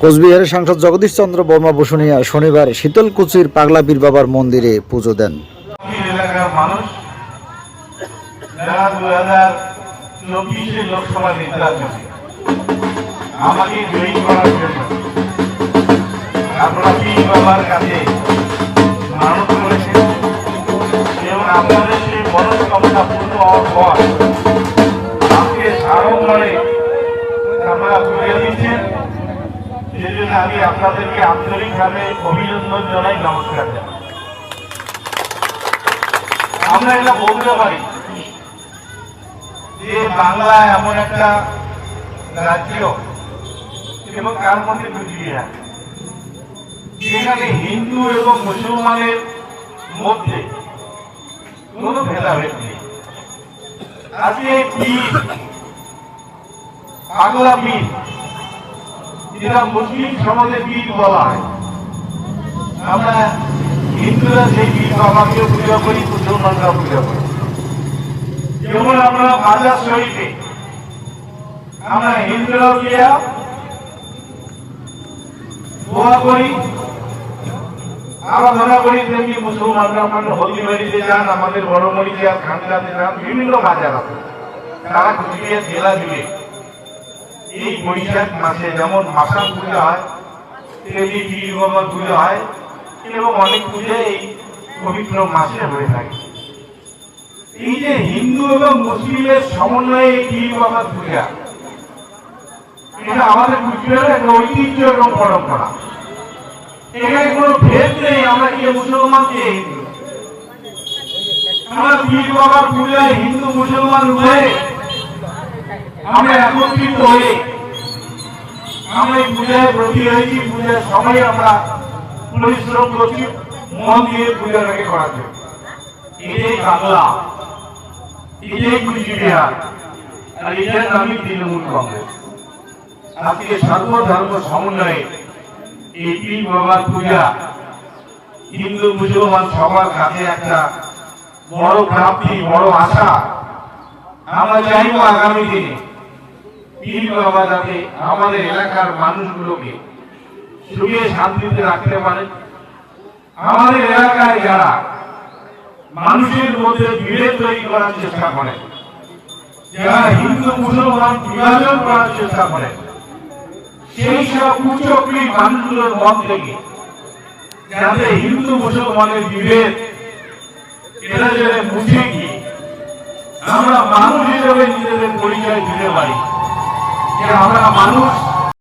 কোচবিহারের সাংসদ জগদীশ চন্দ্র বর্মা বসুনিয়া শনিবার শীতলকুচির পাগলা পীর বাবার মন্দিরে পুজো দেন। এলাকার মানুষ যারা 2024 লোকসভা নির্বাচনে আমাকে জয়ী করার জন্য আপনারা পীর বাবার কাছে মানত করেছেন এবং আপনাদের সেই মনস্কামনা পূর্ণ হওয়ার পর আজকে সাড়ম্বরে আপনারা পুজো দিচ্ছেন। সেজন্য আমি আপনাদেরকে আন্তরিকভাবে অভিনন্দন জানাই, নমস্কার জানাই। আমরা এটা বলতে পারি যে বাংলা এমন একটা রাজ্য এবং তার মধ্যে কুচবিহার, যেখানে হিন্দু এবং মুসলমানের মধ্যে কোনো ভেদাভেদ নেই। আজকে পীর, পাগলা পীর, যেটা মুসলিম সমাজে পীর বলা হয়, আমরা হিন্দুরা সেই পীর বাবাকেও পূজা করি, মুসলমানরাও পূজা করি। যেমন আমরা মাজার শরীফে আমরা হিন্দুরাও গিয়া দোয়া করি, আরাধনা করি, তেমনি মুসলমানরা আপনার হলদিবাড়িতে যান, আমাদের বড় মরিচিয়া খানকাতে যান, বিভিন্ন বাজার আছে। তারা কুচবিহার জেলা জুড়ে এই বৈশাখ মাসে যেমন ভাষা পূজা হয়, তেমনি পীর বাবার পূজা হয় এবং অনেক পূজা এই পবিত্র মাসে হয়ে থাকে। এই যে হিন্দু এবং মুসলিমের সমন্বয়ে এই পীর বাবার পূজা, এটা আমাদের কুচবিহারের একটা ঐতিহ্য এবং পরম্পরা। এখানে কোনো ভেদ নেই, আমরা কে মুসলমান কে হিন্দু। আমরা পীর বাবার পূজায় হিন্দু মুসলমান হয়ে আমরা একত্রিত হয়ে আমরা এই পূজায় ব্রতী হয়েছি। পূজার সময় আমরা পরিশ্রম করছি মন দিয়ে পূজাটাকে করার জন্য। এটাই বাংলা, এটাই কুচবিহার, আর এটার নামই তৃণমূল কংগ্রেস। আজকে সর্বধর্ম সমন্বয়ে এই পীর বাবার পূজা হিন্দু মুসলমান সবার কাছে একটা বড় প্রাপ্তি, বড় আশা। আমরা চাইব আগামী দিনে পীর বাবা যাতে আমাদের এলাকার মানুষগুলোকে সুখে শান্তিতে রাখতে পারে। আমাদের এলাকায় যারা মানুষের মধ্যে বিভেদ তৈরি করার চেষ্টা করে, যারা হিন্দু মুসলমান বিভাজন করার চেষ্টা করে, সেই সব কুচক্রী মানুষগুলোর মন থেকে যাতে হিন্দু মুসলমানের বিভেদ এটা যাতে মুছে গিয়ে আমরা মানুষ হিসেবে নিজেদের পরিচয় দিতে পারি যে আমরা মানুষ।